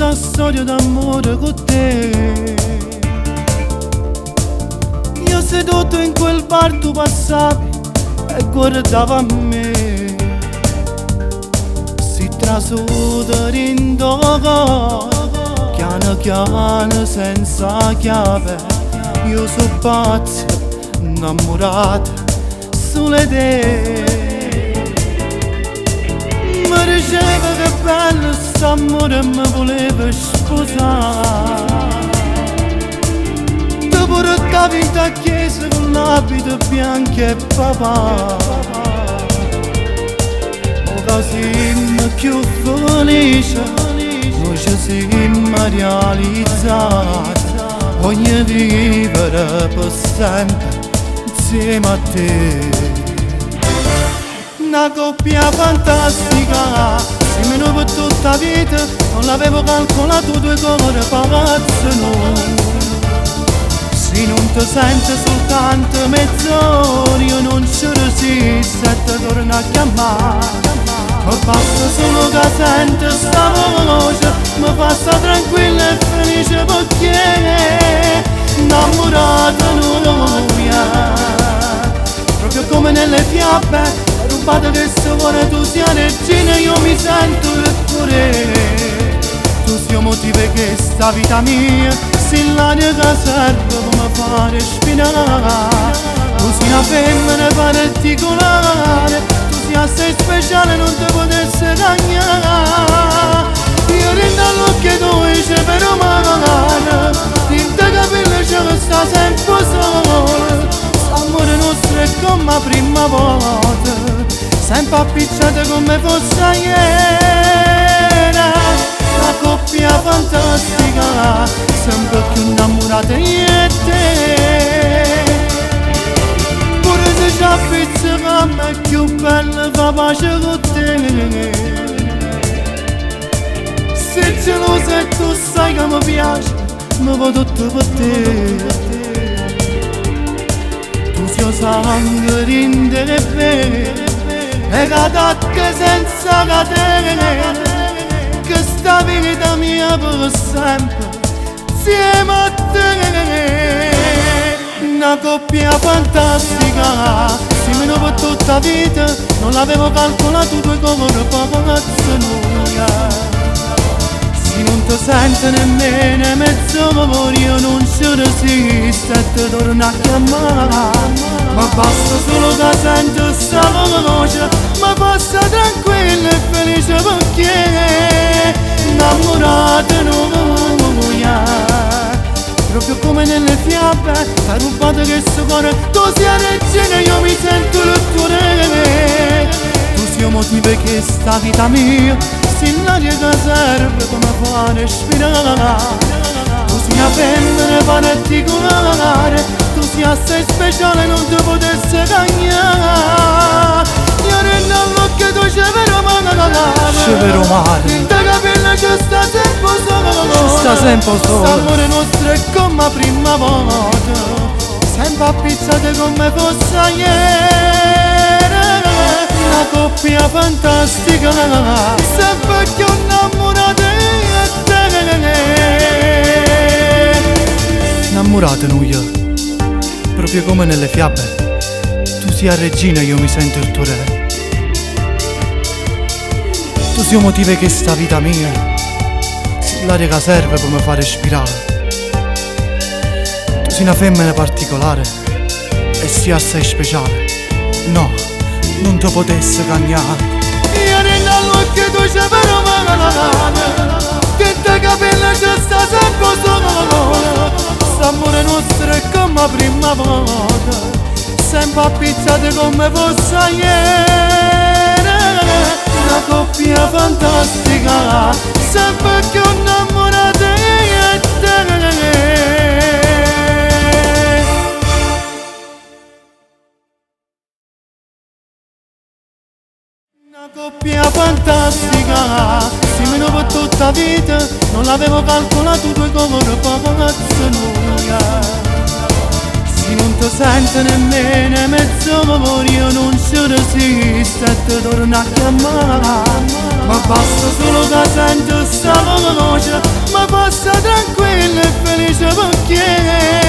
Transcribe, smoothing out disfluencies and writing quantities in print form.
una storia d'amore con te. Io seduto in quel bar tu passavi e guardavi a me. Si trasuda rindogo, piano piano senza chiave. Io sono pazzo, innamorato solo di te. Mi diceva che bello st'amore e mi voleva sposare. Ti portavi in ta chiesa con l'abito bianco e papà. Ora siamo più felici, noi ci siamo realizzati. Voglio vivere per sempre insieme a te. Una coppia fantastica, siamo per tutta la vita. Non l'avevo calcolato, due cuori pazzi noi. Se non ti senti soltanto mezz'ora, io non ci resisto e ti torno a chiamare. Ma basta solo che sento sta voce, mi fa sta tranquilla e felice perché innamorata noi. Proprio come nelle fiabe, rubata che se vuole tu sia regina, io mi sento il cuore. Tu sei il motivo che sta vita mia, sei l'aria che serve per mi fare respirare. Tu sei una femmina particolare, tu sei assai speciale, non ti potessi cagnare. Io rendo all'occhio tuoi c'è per umana, in te capelli c'è che sta sempre solo. L'amore nostro è come la prima volta, sempre appicciate come fosse ieri. Una coppia fantastica, sempre più innamorata io e te. Pure se ci appizzica a me più bella fa pace con te. Se gelosa e tu sai che mi piace, mi va tutto per te. Tu sei sangue rinde e cadate senza catene, che sta vita mia per sempre insieme a te. Una coppia fantastica, siamo per tutta la vita. Non l'avevo calcolato, due cuori pazzi noi. Se non ti senti nemmeno mezz'ora, io non ci resisto e ti torno a chiamare. Ma basta solo che sento sta voce, ma passa tranquilla e felice perché innamorata noi. Proprio come nelle fiabe, t'ha rubato questo cuore. Tu sei regina, io mi sento il tuo re. Tu sei il motivo che sta vita mia, sei l'aria che serve come fare respirare. Tu sei una femmina particolare, tu sei assai speciale, non ti potessi cagnare. Io rendo all'occhio tu c'è vero mare, C'è vero mare, in te capelli c'è sta sempre solo. ci sta sempre solo. L'amore nostro è come la prima volta, sempre appicciate come fosse ieri. Una coppia fantastica, sempre più innamorata io e te. Innamorate noi, proprio come nelle fiabe. Tu sei la regina, io mi sento il tuo re. Tu sei il motivo che sta vita mia, sei l'aria che serve per mi fare respirare. Tu sei una femmina particolare e sei assai speciale. No, non ti potessi cagnare. Io rendo all'occhio tu c'è per umana, che in te capelli c'è sta sempre solo. L'amore nostro è come la prima volta, sempre appicciate come fosse ieri. Una coppia fantastica, sempre più innamorata io e te. Una coppia fantastica, siamo per tutta la vita. Non l'avevo calcolato, due cuori pazzi noi. Se non ti senti nemmeno mezz'ora, io non ci resisto e ti torno a chiamare. Ma basta solo che sento sta voce, ma passa tranquilla e felice perché